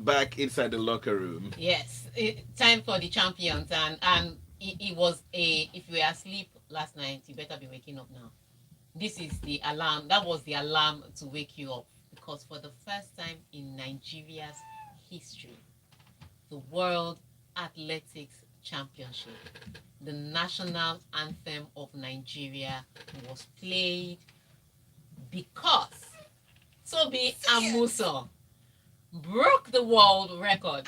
back inside the locker room. Yes, time for the champions, and it was a. If you were asleep last night, you better be waking up now. This is the alarm. That was the alarm to wake you up because for the first time in Nigeria's history, the World Athletics Championship, the national anthem of Nigeria was played because Tobi Amusan broke the world record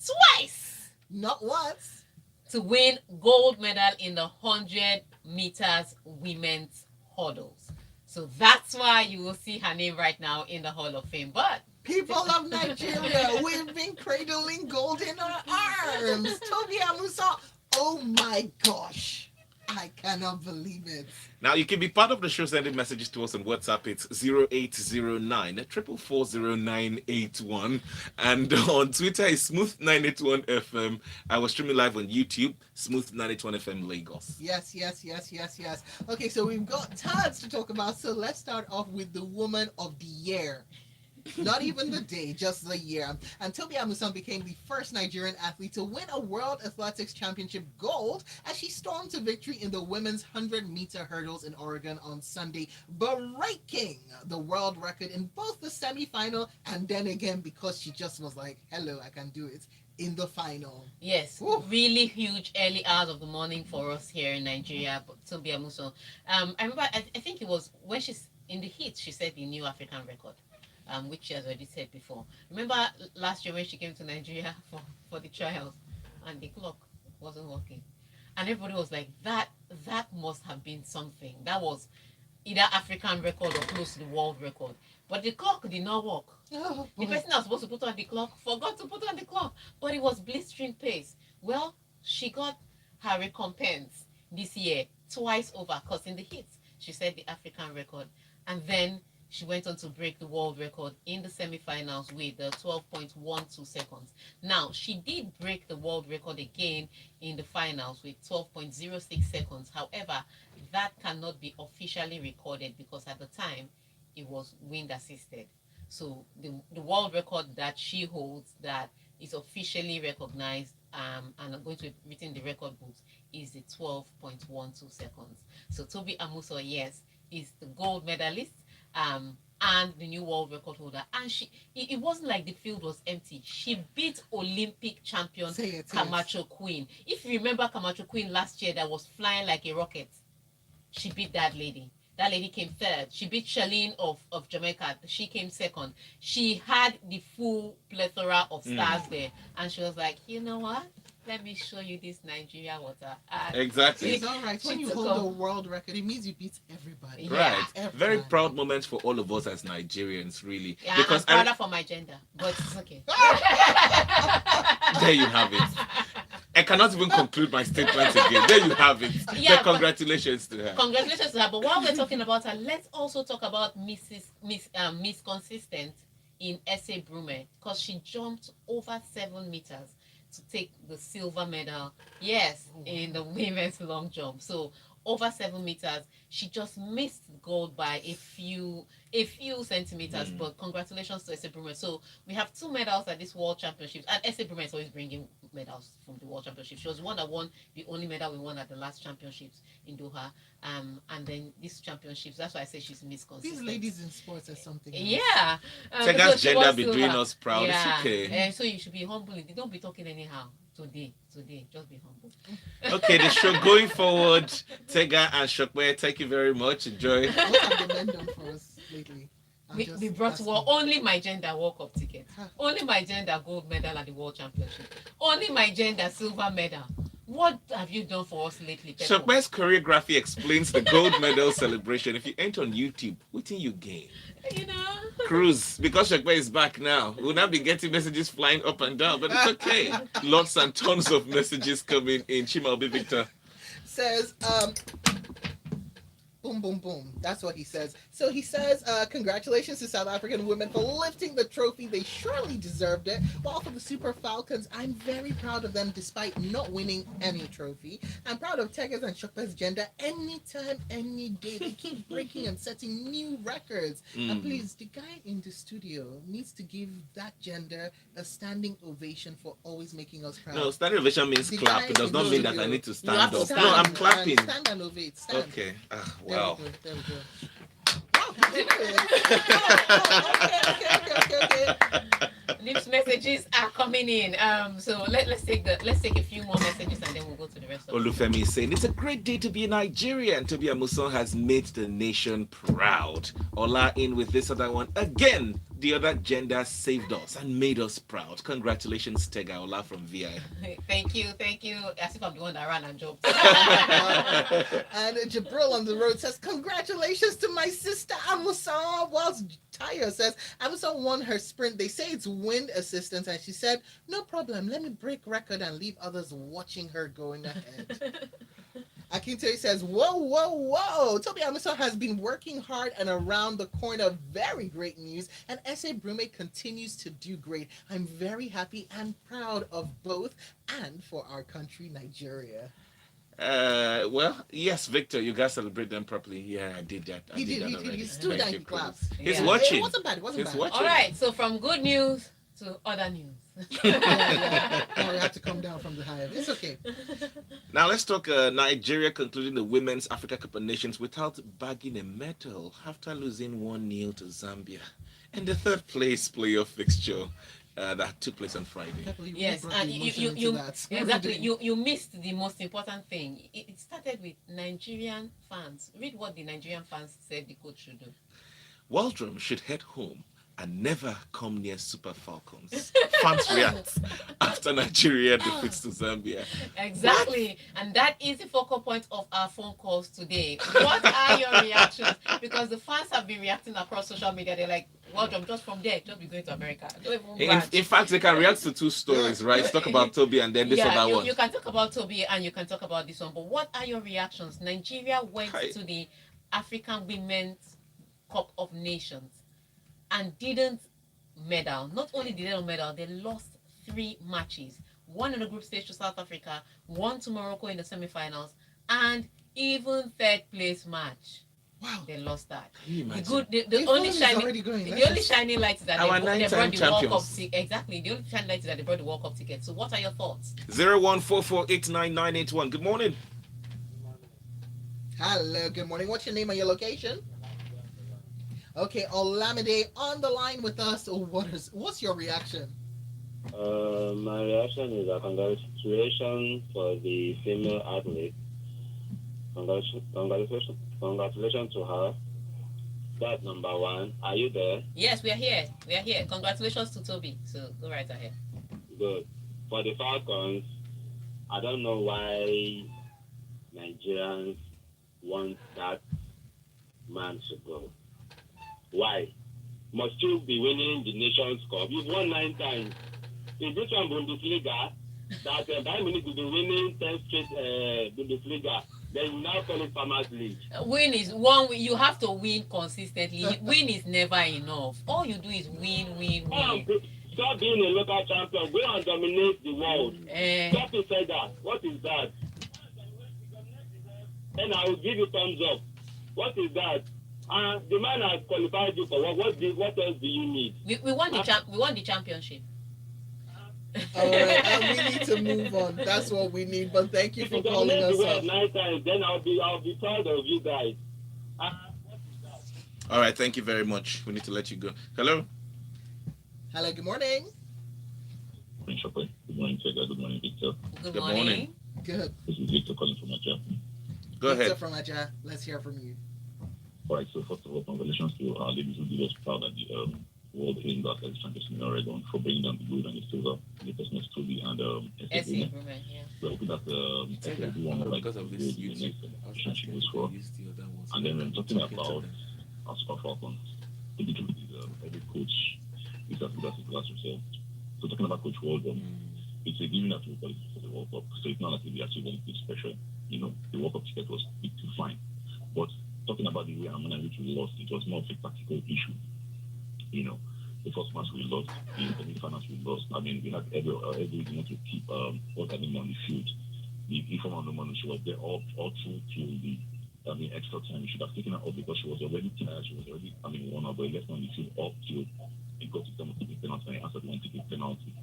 twice Not once. to win gold medal in the 100 meters women's hurdles. So that's why you will see her name right now in the Hall of Fame. But People of Nigeria, we've been cradling gold in our arms. Tobi Amusan. Oh my gosh. I cannot believe it. Now, you can be part of the show sending messages to us on WhatsApp. It's 0809 4440981. And on Twitter, it's Smooth981FM. I was streaming live on YouTube, Smooth981FM Lagos. Yes, yes, yes, yes, yes. Okay, so we've got tons to talk about. So let's start off with the woman of the year. Not even the day, just the year. And Tobi Amusan became the first Nigerian athlete to win a World Athletics Championship gold as she stormed to victory in the women's 100-meter hurdles in Oregon on Sunday, breaking the world record in both the semi-final and then again because she just was like, hello, I can do it, in the final. yes, Woo. really huge early hours of the morning for us here in Nigeria. Tobi Amusan. I remember, I think it was when she's in the heat, she set the new African record. Which she has already said before. Remember last year when she came to Nigeria for the trials and the clock wasn't working? And everybody was like, that must have been something. That was either African record or close to the world record. But the clock did not work. Oh, The boy. person that was supposed to put on the clock forgot to put on the clock. But it was blistering pace. Well, she got her recompense this year twice over because in the hits she set the African record. And then she went on to break the world record in the semi-finals with 12.12 seconds. Now, she did break the world record again in the finals with 12.06 seconds. However, that cannot be officially recorded because at the time it was wind assisted. So the world record that she holds that is officially recognized and are going to be written in the record books is the 12.12 seconds. So Tobi Amusan, yes, is the gold medalist and the new world record holder. And it wasn't like the field was empty. She beat Olympic champion Say it, say it. Camacho Queen. If you remember Camacho Queen last year that was flying like a rocket, she beat that lady. That lady came third. She beat Charlene of Jamaica. She came second. She had the full plethora of stars there. And she was like, you know what? Let me show you this Nigeria water. And Exactly. It's all right. When She you took hold off. the world record, it means you beat everybody. Yeah. Right. Everybody. Very proud moment for all of us as Nigerians, really. Yeah, Because I'm prouder for my gender, but it's okay. there you have it. I cannot even conclude my statement again. There you have it. Yeah, But congratulations to her. Congratulations to her. But while we're talking about her, let's also talk about Miss Consistent in SA Brume because she jumped over 7 meters to take the silver medal. Yes, in the women's long jump. So over 7 meters, she just missed gold by a few centimeters. But congratulations to SA Brume. So we have 2 medals at this World Championships, and SA Brume is always bringing medals from the World Championships. She was the one that won the only medal we won at the last championships in Doha. And then these championships, that's why I say she's Miss Consistent. These ladies in sports are something else. Yeah. Tega's so she gender was be silver. doing us proud. Yeah. It's okay. And so you should be humble. Don't be talking anyhow. Today, just be humble. Okay, the show going forward. Tega and Shokwe, thank you very much. Enjoy. What have the men done for us lately? We brought only my gender World Cup ticket, only my gender gold medal at the World Championship, only my gender silver medal. What have you done for us lately, Peppo? Shokwe's choreography explains the gold medal celebration. If you enter on YouTube, what do you gain? You know. Cruise, because Shokwe is back now. We'll not be getting messages flying up and down, but it's okay. Lots and tons of messages coming in. Chimaobi Victor. Says, boom, boom, boom. That's what he says. So he says, congratulations to South African women for lifting the trophy. They surely deserved it. While for the Super Falcons, I'm very proud of them despite not winning any trophy. I'm proud of Tegas and Chopper's gender anytime, any day. They keep breaking and setting new records. And please, the guy in the studio needs to give that gender a standing ovation for always making us proud. No, standing ovation means The clap. guy It does in not the mean that studio, I need to You stand have to up. stand No, I'm and clapping. stand and ovate. Stand. Okay. There Wow. we go. There we go. Wow, he did it. Okay. These messages are coming in. So let's take a few more messages and then we'll go to the rest of it. Olufemi is saying it's a great day to be in Nigeria, and Tobi Amusan has made the nation proud. Ola in with this other one again. The other gender saved us and made us proud. Congratulations, Tega Ola from VI. Thank you. As if I'm the one that ran and jumped. And Jabril on the road says, congratulations to my sister Amusan. Whilst Taya says, Amusan won her sprint. They say it's wind assistance. And she said, no problem. Let me break record and leave others watching her going ahead. Akintoye says, whoa. Tobi Amusan has been working hard and around the corner. Very great news. And S.A. Brume continues to do great. I'm very happy and proud of both and for our country, Nigeria. Well, yes, Victor, you guys celebrate them properly. Yeah, I did that. He did. already. He stood Thank and you, he clapped. Chris. He's Yeah. watching. It wasn't bad. It wasn't He's bad. watching. All right. So from good news to other news. Yeah. Oh, we have to come down from the high. It's okay. Now let's talk Nigeria concluding the Women's Africa Cup of Nations without bagging a medal after losing 1-0 to Zambia. And the third place playoff fixture that took place on Friday. Yes, and you exactly you missed the most important thing. It started with Nigerian fans. Read what the Nigerian fans said the coach should do. Waldrum should head home and never come near Super Falcons. Fans react after Nigeria defeats to Zambia. Exactly, and that is the focal point of our phone calls today. What are your reactions? Because the fans have been reacting across social media. They're like, well, just from there, just be going to America. Don't even branch. In fact, they can react to two stories, right? Talk about Tobi and then this other one. You can talk about Tobi and you can talk about this one. But what are your reactions? Nigeria went to the African Women's Cup of Nations and didn't medal. Not only did they not medal, they lost 3 matches. One in the group stage to South Africa, one to Morocco in the semi-finals, and even third place match. Wow. They lost that. The only shining light is that they brought the World Cup ticket. Exactly. The only shining light is that they brought the World Cup ticket. So what are your thoughts? 014489981. Good morning. Hello, good morning. What's your name and your location? Okay, Olamide on the line with us. What's your reaction? My reaction is a congratulations for the female athlete. Congratulations to her. That's number one. Are you there? Yes, we are here. Congratulations to Tobi. So go right ahead. Good. For the Falcons, I don't know why Nigerians want that man to go. Why? Must you be winning the Nations Cup? You've won 9 times. In this one Bundesliga, that Bayern Munich will be winning 10 straight Bundesliga. Then you now call it Farmers League. Win is one. You have to win consistently. Win is never enough. All you do is win. Stop being a local champion. Go and dominate the world. Stop inside that. What is that? Then I will give you thumbs up. What is that? The man has qualified you for what? What else do you need? We won the championship. All right, we need to move on. That's what we need. But thank you for calling us up. 9 times, then I'll be proud of you guys. All right, thank you very much. We need to let you go. Hello. Hello. Good morning. Good morning, Tega. Good morning, Victor. Good morning. Good. This is Victor calling from Aja. Go ahead. Victor from Aja. Let's hear from you. All right. So first of all, congratulations to our ladies who did us proud at the World Indoor Athletics Championship in Oregon for bringing down the gold and the silver. The person is Tobi and S.A. We're hoping that S.A. will be one of like because of the this next YouTube, championship goes for. And then when talking about our Super Falcons, the difference is every coach is as good as his last result. So talking about Coach Waldron, it's a giving that to for the World Cup. So it's not like we actually want to be special. You know, the World Cup ticket was big to fine. But talking about the way Amman which we lost, it was more of a tactical issue. You know, the first match we lost, the semi-finals we lost. I mean, we had every reason to keep what's happening on the field. The Ifeoma Onomonu, she was there all through till the extra time. We should have taken her off because she was already tired. She was already, worn out, but left on the field up till it got to them taking penalty and answered one taking penalty.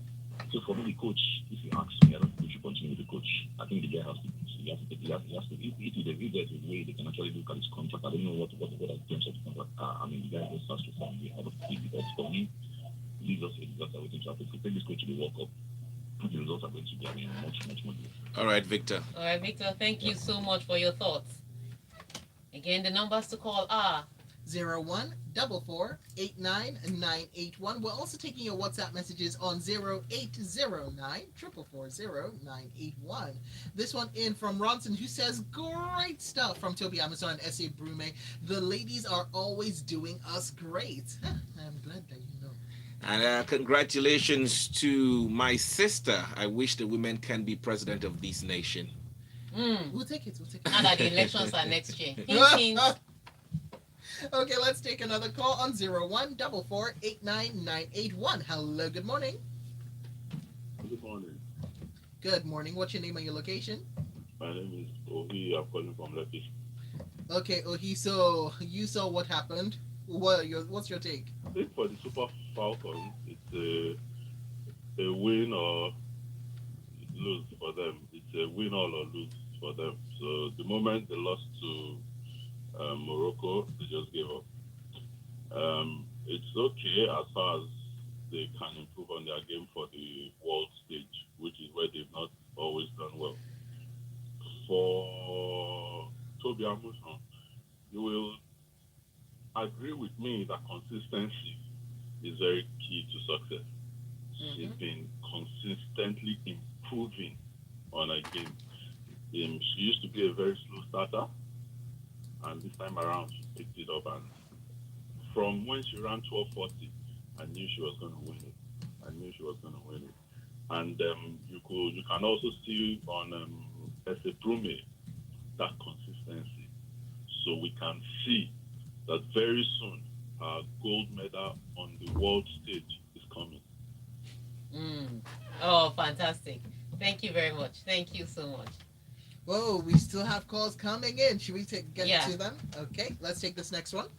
So for me, the coach, if you ask me, I don't think we should continue with the coach. I think the guy has to, if there's a way they can actually look at his contract, I don't know what are the terms of the contract are. The guy just has to find a way out of the because for me, these are the results are waiting to happen. If we take this coach to the World Cup, the results are going to be, much more different. All right, Victor. All right, Victor, thank you so much for your thoughts. Again, the numbers to call are 0144898981. We're also taking your WhatsApp messages on 0809444091. This one in from Ronson, who says, great stuff from Tobi Amusan and S.A. Brume. The ladies are always doing us great. I'm glad that you know. And congratulations to my sister. I wish the women can be president of this nation. We'll take it. Now that the elections are next year. Okay, let's take another call on 0144898981. Hello, good morning. Good morning. Good morning. What's your name and your location? My name is Ohi. I'm calling from Lepi. Okay, Ohi, so you saw what happened. What's your take? I think for the Super Falcons, it's a win or lose for them. It's a win or lose for them. So the moment they lost to Morocco, they just gave up. It's okay as far as they can improve on their game for the world stage, which is where they've not always done well. For Tobi Amusan, you will agree with me that consistency is very key to success. She's been consistently improving on her game. She used to be a very slow starter, and this time around she picked it up, and from when she ran 12:40, I knew she was going to win it. And you can also see on Ese Brume that consistency. So we can see that very soon our gold medal on the world stage is coming. Oh, fantastic. Thank you very much. Thank you so much. Whoa, we still have calls coming in. Should we get to them? Okay, let's take this next one.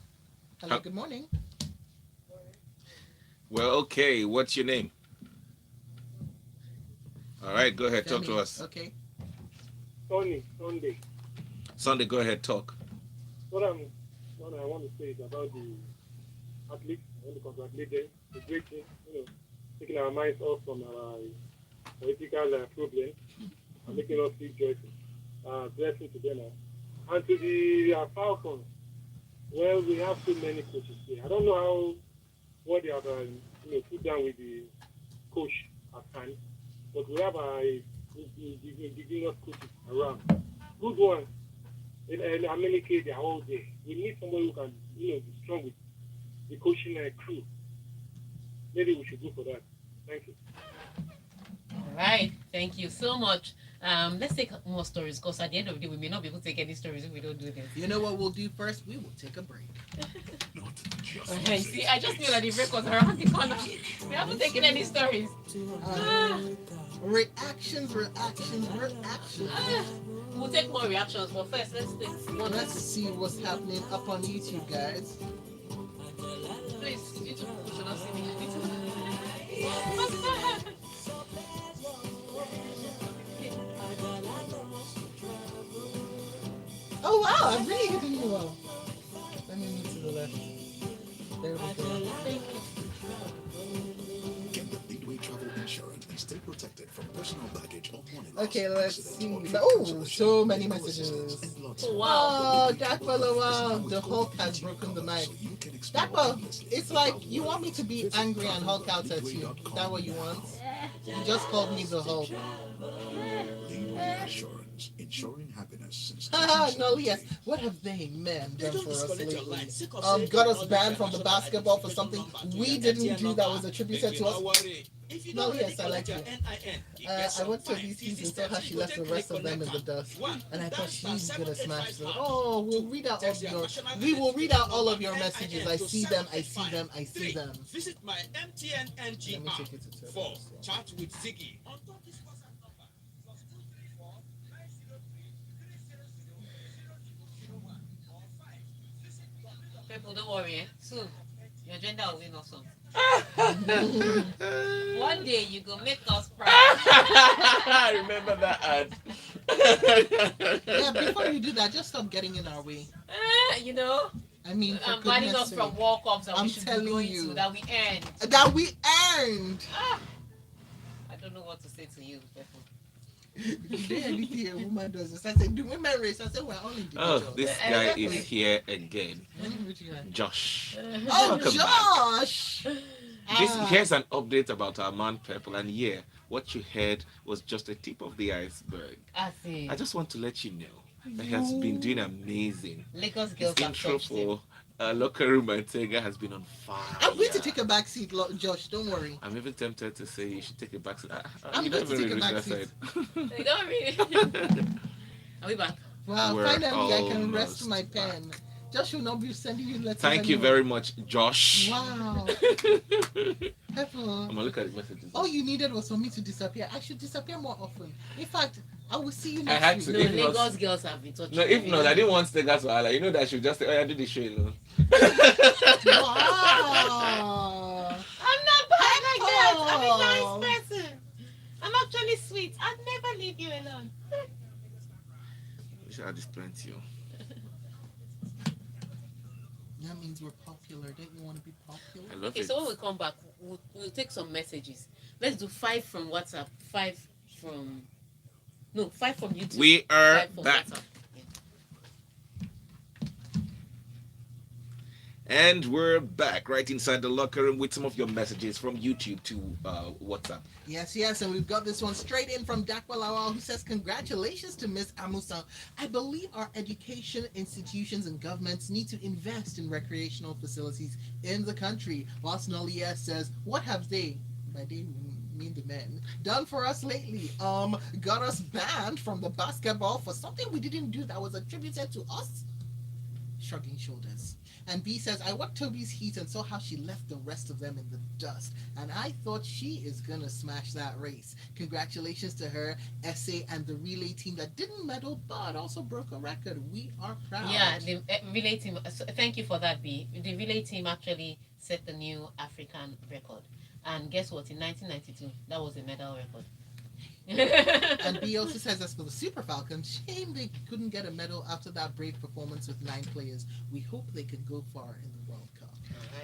Hello, good morning. Well, okay. What's your name? All right, go ahead. Talk to us. Okay. Sunday, go ahead. Talk. What I want to say is about the athletes. I want to congratulate them. The great thing, taking our minds off from our political problems and making us feel joyful. Blessing to them. And to the Falcons, well, we have so many coaches here. I don't know what they have put down with the coach at times, but we have indigenous coaches around. Good ones. In America, they are all there. We need someone who can, be strong with the coaching crew. Maybe we should go for that. Thank you. All right. Thank you so much. Let's take more stories because at the end of the day, we may not be able to take any stories if we don't do this. You know what we'll do first? We will take a break. Okay, see, I just knew that the break was around the corner. We haven't taken any stories. Reactions. We'll take more reactions, but first, let's take one. Let's see what's happening up on YouTube, guys. Please, YouTube should not see me. Oh wow, I'm really getting you well. Let me move to the left. There we go. Thank you. Get the Leadway travel insurance and stay protected from personal baggage or money loss. Okay, let's see. Oh, so many messages. Wow. Oh, Dakwa, wow. The Hulk has broken the mic. Dakwa, it's like you want me to be angry and Hulk out at you. Is that what you want? You just called me the Hulk. Leadway Insurance. Solutions, ensuring happiness since No, yes. 1970. What have they, men, They done don't for us disconnect your lately? line. Sick of saying Got you us acknowledge banned your from the national basketball for identification something number to we your didn't MTN do that number. was Make attributed you to us. no worry. If you No, don't already yes, I like collect your you. NIN, you get I some went to fine. these 50 season, saw how steps. she You go left the take rest click of them connect in the am. dust, One, and I thought dial star she's gonna smash 785 them. hash. Oh, we'll Two, read out all text your your. national We will read out identification all number of your messages. NIN I to see them. I see 785. them. I see Three, them. visit my MTN NG Let me app. take it to Tobi. Four, chat with Ziggy. On top this WhatsApp number. People, don't worry. Soon, your gender will win us some. One day you go make us proud. I remember that ad. Yeah, before you do that, just stop getting in our way. You know, I mean, for banning goodness us from sake, World Cups that I'm we should be telling going you. to, that we earned. that we earned. I don't know what to say to you, people. If you do anything a woman does, I said, the women race. I said, we're all individuals. Oh, this guy is here again. Which guy? Josh. Oh, Welcome back. Josh! Here's an update about our man Purple, and yeah, what you heard was just a tip of the iceberg. I see. I just want to let you know that he has been doing amazing. Lagos His girls have intro touched him. for Locker Room and Tega has been on fire. I'm going to take a back seat, Josh. Don't worry. I'm even tempted to say you should take a back seat. I'm You going don't to even take a reach back that seat. side. They don't really. Are we back? Wow, We're finally I can rest almost my pen. Josh will not be sending you letters. Thank you anymore. very much, Josh. Wow. Pepper. I'm gonna look at the messages. All you needed was for me to disappear. I should disappear more often. In fact, I will see you I next had week. to. No, If not- Lagos girls have been touching No, if him. not, I didn't want Tega to holler. You know that I should just say, oh, yeah, do the show alone. Wow. I'm not bad like that. I'm a Pepper. nice person. I'm actually sweet. I'd never leave you alone. We should add this plenty. That means we're popular. Don't you want to be popular? I love Okay, it. so when we come back, we'll take some messages. Let's do 5 from WhatsApp, 5 from YouTube. We are 5 from back. WhatsApp. And we're back right inside the locker room with some of your messages from YouTube to WhatsApp. Yes, and we've got this one straight in from Dakwalawal, who says, congratulations to Miss Amusan. I believe our education institutions and governments need to invest in recreational facilities in the country. Whilst Nolia says, what have they, by they mean the men, done for us lately? Got us banned from the basketball for something we didn't do that was attributed to us? Shrugging shoulders. And B says, I watched Tobi's heat and saw how she left the rest of them in the dust. And I thought she is going to smash that race. Congratulations to her, Essay, and the relay team that didn't medal but also broke a record. We are proud. Yeah, the relay team. So thank you for that, B. The relay team actually set the new African record. And guess what? In 1992, that was a medal record. And B also says, as for the Super Falcons, shame they couldn't get a medal after that brave performance with 9 players. We hope they could go far in the World Cup.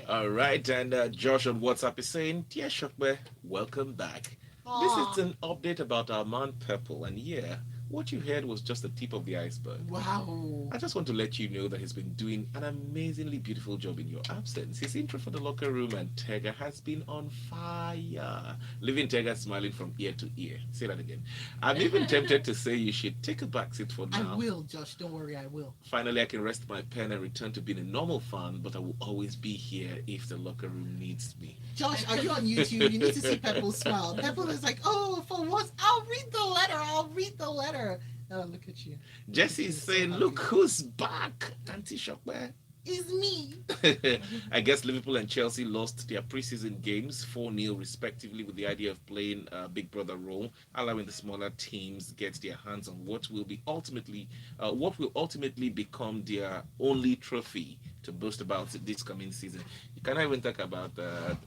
All right, and Josh on WhatsApp is saying, Dear Shokbe, welcome back. This is an update about our man Purple, and yeah, what you heard was just the tip of the iceberg. Wow. I just want to let you know that he's been doing an amazingly beautiful job in your absence. His intro for the locker room and Tega has been on fire, leaving Tega smiling from ear to ear. Say that again. I'm even tempted to say you should take a back seat for now. I will, Josh. Don't worry, I will. Finally, I can rest my pen and return to being a normal fan, but I will always be here if the locker room needs me. Josh, are you on YouTube? You need to see Pepple's smile. Pepple is like, oh, for once, I'll read the letter. Oh, look at you. Jesse's saying, look who's back, Auntie Shokbe. It's me. I guess Liverpool and Chelsea lost their preseason games 4-0 respectively, with the idea of playing a big brother role, allowing the smaller teams get their hands on what will ultimately become their only trophy to boast about this coming season. You cannot even talk about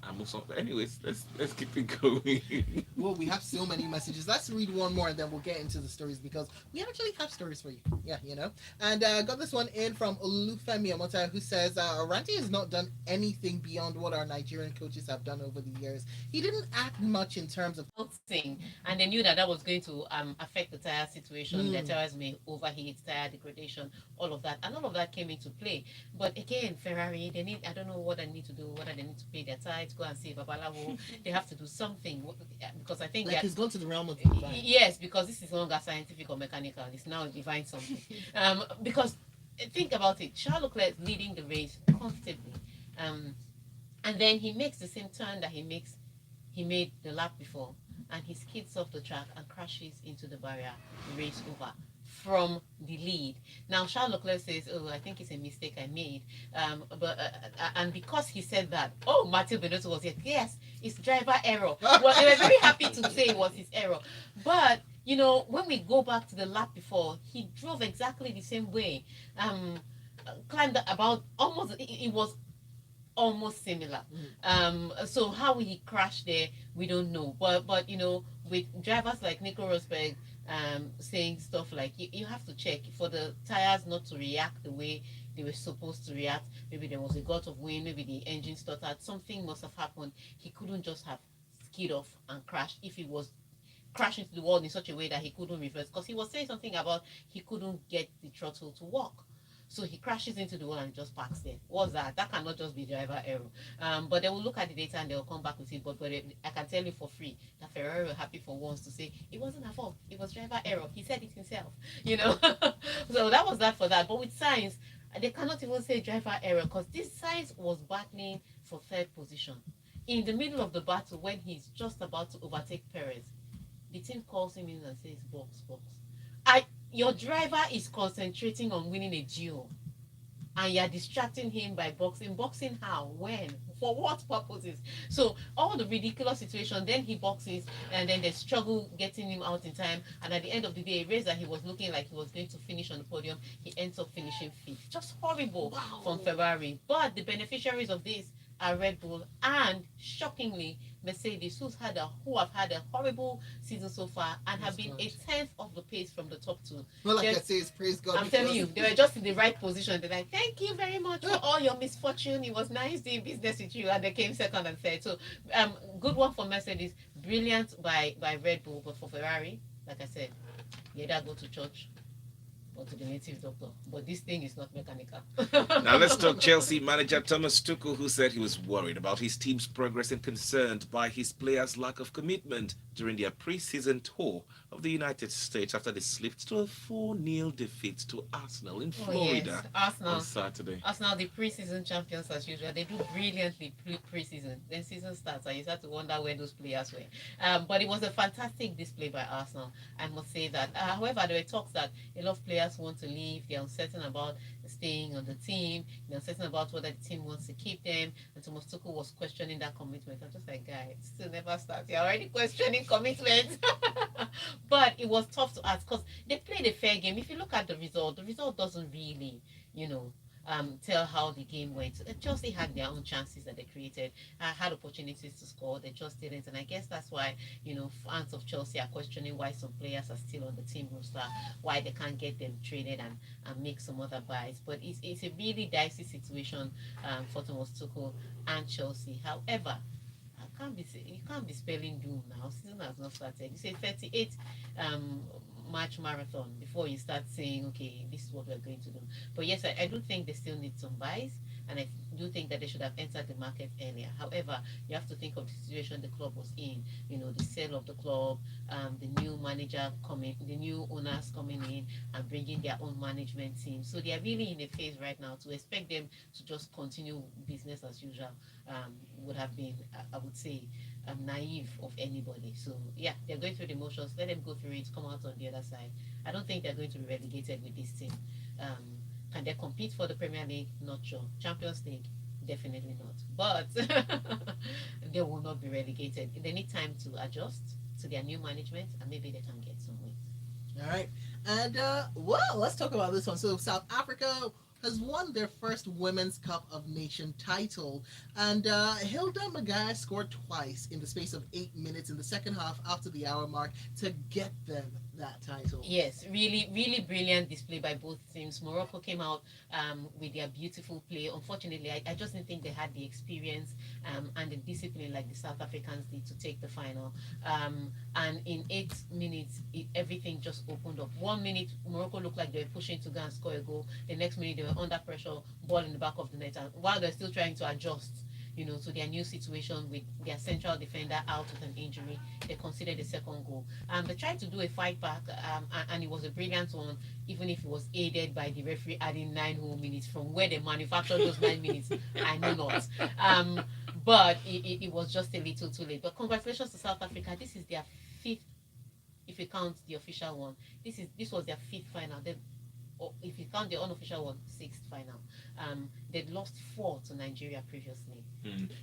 Amusan. Anyways, let's keep it going. Well, we have so many messages. Let's read one more and then we'll get into the stories because we actually have stories for you. Yeah, you know. And got this one in from Olufemi Amota, who says, Ranti has not done anything beyond what our Nigerian coaches have done over the years. He didn't act much in terms of Thing, and they knew that was going to affect the tire situation. The tires may overheat, tire degradation, all of that, and all of that came into play. But again, Ferrari, they need, I don't know what I need to do, whether they need to pay their tithes, go and see Babalawo. They have to do something because I think Like that. he's gone to the realm of divine. Yes, because this is no longer scientific or mechanical. It's now divine something. Because think about it. Charles Leclerc leading the race comfortably. Um, and then he makes the same turn that he made the lap before, and he skids off the track and crashes into the barrier, race over from the lead. Now Charles Leclerc says, "Oh, I think it's a mistake I made," and because he said that, oh, Matthew Benotto was like, "Yes, it's driver error." Well, they were very happy to say it was his error, but when we go back to the lap before, he drove exactly the same way. Um, Climbed about almost. It was almost similar. So how he crashed there, we don't know. But with drivers like Nico Rosberg saying stuff like you have to check for the tires not to react the way they were supposed to react. Maybe there was a glut of wind, maybe the engine stuttered, something must have happened. He couldn't just have skid off and crashed if he was crashing into the wall in such a way that he couldn't reverse, because he was saying something about he couldn't get the throttle to work. So he crashes into the wall and just parks there. What's that? That cannot just be driver error. But they will look at the data and they will come back with it. But I can tell you for free that Ferrari were happy for once to say it wasn't her fault. It was driver error. He said it himself. So that was that for that. But with Sainz, they cannot even say driver error because this Sainz was battling for third position. In the middle of the battle, when he's just about to overtake Perez, the team calls him in and says, "Box, box." Your driver is concentrating on winning a duel, and you're distracting him by boxing. Boxing how? When? For what purposes? So all the ridiculous situation, then he boxes, and then they struggle getting him out in time. And at the end of the day, a race that he was looking like he was going to finish on the podium, he ends up finishing fifth. Just horrible from Ferrari. But the beneficiaries of this are Red Bull and, shockingly, Mercedes, who have had a horrible season so far and have been a tenth of the pace from the top two. Well, like I say, praise God. I'm telling you, they were just in the right position. They're like, "Thank you very much for all your misfortune. It was nice doing business with you," and they came second and third. So, good one for Mercedes, brilliant by Red Bull, but for Ferrari, like I said, you either go to church or to the native doctor. But this thing is not mechanical. Now let's talk Chelsea manager Thomas Tuchel, who said he was worried about his team's progress and concerned by his players' lack of commitment during their pre-season tour of the United States after they slipped to a 4-0 defeat to Arsenal in Florida on Saturday. Arsenal, the pre-season champions as usual. They do brilliantly pre-season. Then season starts and you start to wonder where those players were. But it was a fantastic display by Arsenal, I must say that. However, there were talks that a lot of players want to leave. They're uncertain about staying on the team. They're uncertain about whether the team wants to keep them. And Thomas Tuchel was questioning that commitment. I'm just like, guy, it still never starts. You're already questioning commitment. But it was tough to ask because they played a fair game. If you look at the result doesn't really, tell how the game went. Chelsea had their own chances that they created, had opportunities to score. They just didn't. And I guess that's why, fans of Chelsea are questioning why some players are still on the team roster, why they can't get them traded and make some other buys. But it's a really dicey situation for Thomas Tuchel and Chelsea. However, you can't be spelling doom now. Season has not started. You say 38 match marathon before you start saying, okay, this is what we're going to do. But yes, I do think they still need some buys, and I do think that they should have entered the market earlier. However, you have to think of the situation the club was in. The sale of the club, the new manager coming, the new owners coming in and bringing their own management team. So they are really in a phase right now. To expect them to just continue business as usual would have been, I would say, naive of anybody. So yeah, they're going through the motions. Let them go through it, come out on the other side. I don't think they're going to be relegated with this team. Can they compete for the Premier League? Not sure. Champions League? Definitely not. But they will not be relegated. They need time to adjust to their new management, and maybe they can get some wins. All right. And, well, let's talk about this one. So, South Africa has won their first Women's Cup of Nation title. And Hilda Magai scored twice in the space of 8 minutes in the second half after the hour mark to get them that title. Yes, really, really brilliant display by both teams. Morocco came out with their beautiful play. Unfortunately, I just didn't think they had the experience and the discipline like the South Africans did to take the final. And in 8 minutes, everything just opened up. 1 minute, Morocco looked like they were pushing to go and score a goal. The next minute, they were under pressure, ball in the back of the net. And while they're still trying to adjust, to their new situation with their central defender out with an injury, they conceded the second goal. They tried to do a fight back, and it was a brilliant one, even if it was aided by the referee adding 9 whole minutes. From where they manufactured those 9 minutes, I know not. But it was just a little too late. But congratulations to South Africa. This is their fifth, if you count the official one. This was their fifth final. If you count the unofficial one, sixth final. They'd lost 4 to Nigeria previously.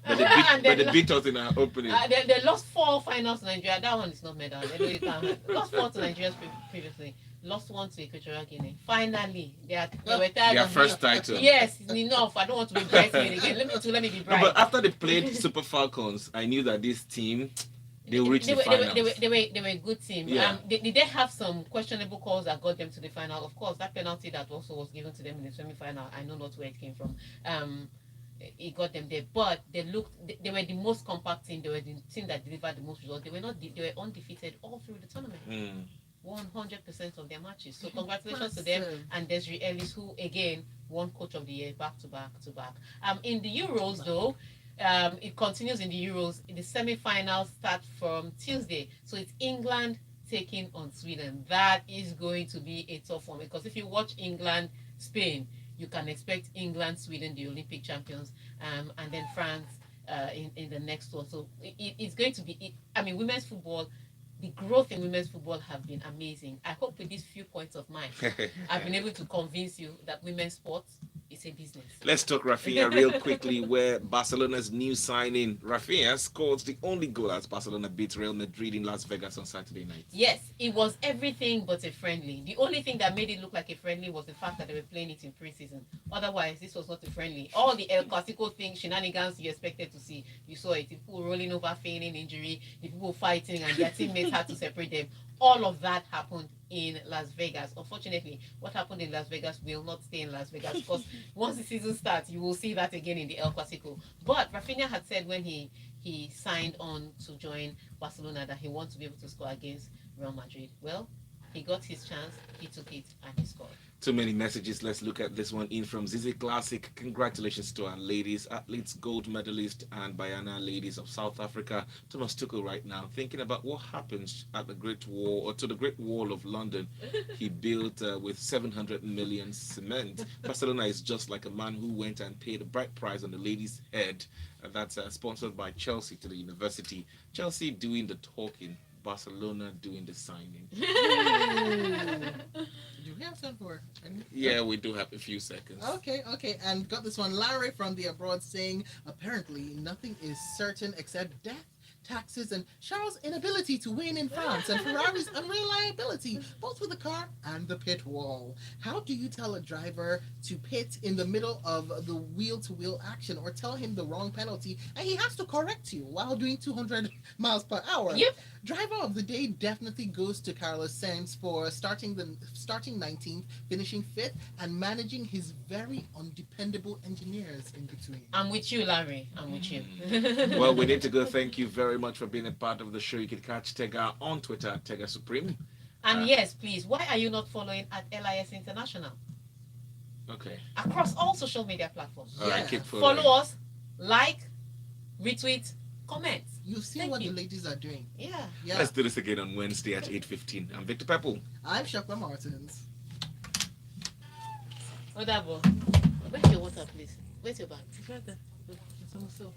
But they beat us in our opening. They lost 4 finals to Nigeria. That one is not medal. They lost 4 to Nigeria previously. Lost 1 to Equatorial Guinea. Finally, they were tired Their of first title. Yes, enough. I don't want to be bridesmaid again. Let me be bride. No, but after they played Super Falcons, I knew that this team, they'll reach the finals. They were a good team. Yeah. Did they have some questionable calls that got them to the final? Of course, that penalty that also was given to them in the semi-final, I know not where it came from. It got them there, but they were the most compact team. They were the team that delivered the most results. They were undefeated all through the tournament. 100% of their matches. So congratulations to them and Desiree Ellis, who again won Coach of the Year back to back to back. In the Euros though, it continues in the Euros. The semi-finals start from Tuesday. So it's England taking on Sweden. That is going to be a tough one, because if you watch England, Spain, you can expect England, Sweden, the Olympic champions, and then France in the next one. So it's going to be, women's football, the growth in women's football have been amazing. I hope with these few points of mine, I've been able to convince you that women's sports is a business. Let's talk Rafinha real quickly, where Barcelona's new signing, Rafinha, scored the only goal as Barcelona beat Real Madrid in Las Vegas on Saturday night. Yes, it was everything but a friendly. The only thing that made it look like a friendly was the fact that they were playing it in preseason. Otherwise, this was not a friendly. All the El Clasico things, shenanigans you expected to see, you saw it. The people rolling over, feigning injury, the people fighting, and their teammates had to separate them. All of that happened in Las Vegas. Unfortunately, what happened in Las Vegas will not stay in Las Vegas, because once the season starts, you will see that again in the El Clasico. But Rafinha had said when he signed on to join Barcelona that he wants to be able to score against Real Madrid. Well, he got his chance, he took it, and he scored. Too many messages. Let's look at this one in from Zizi Classic. Congratulations to our ladies athletes, gold medalist and Bayana ladies of South Africa. Thomas Tuchel right now thinking about what happens at the Great Wall, or to the Great Wall of London he built with 700 million cement. Barcelona is just like a man who went and paid a bright price on the lady's head. That's sponsored by Chelsea to the university. Chelsea doing the talking, Barcelona doing the signing. Do we have time for? Yeah, we do have a few seconds. Okay. And got this one. Larry from the abroad saying, apparently nothing is certain except death, taxes, and Charles' inability to win in France, and Ferrari's unreliability, both with the car and the pit wall. How do you tell a driver to pit in the middle of the wheel-to-wheel action, or tell him the wrong penalty, and he has to correct you while doing 200 miles per hour? Yep. Driver of the day definitely goes to Carlos Sainz for starting 19th, finishing 5th, and managing his very undependable engineers in between. I'm with you, Larry. I'm with you. Well, we need to go. Thank you very much for being a part of the show. You can catch Tega on Twitter at Tega Supreme. And yes, please, why are you not following at LIS International? Okay. Across all social media platforms. All right, Yeah. keep following. Follow us, like, retweet, comment. You see Thank what you. the ladies are doing. Yeah. Yeah. Let's do this again on Wednesday at 8:15. I'm Victor Pepple. I'm Shakwa Martins. Odabo, where's your water, please? Where's your bag? It's right there. It's on the sill.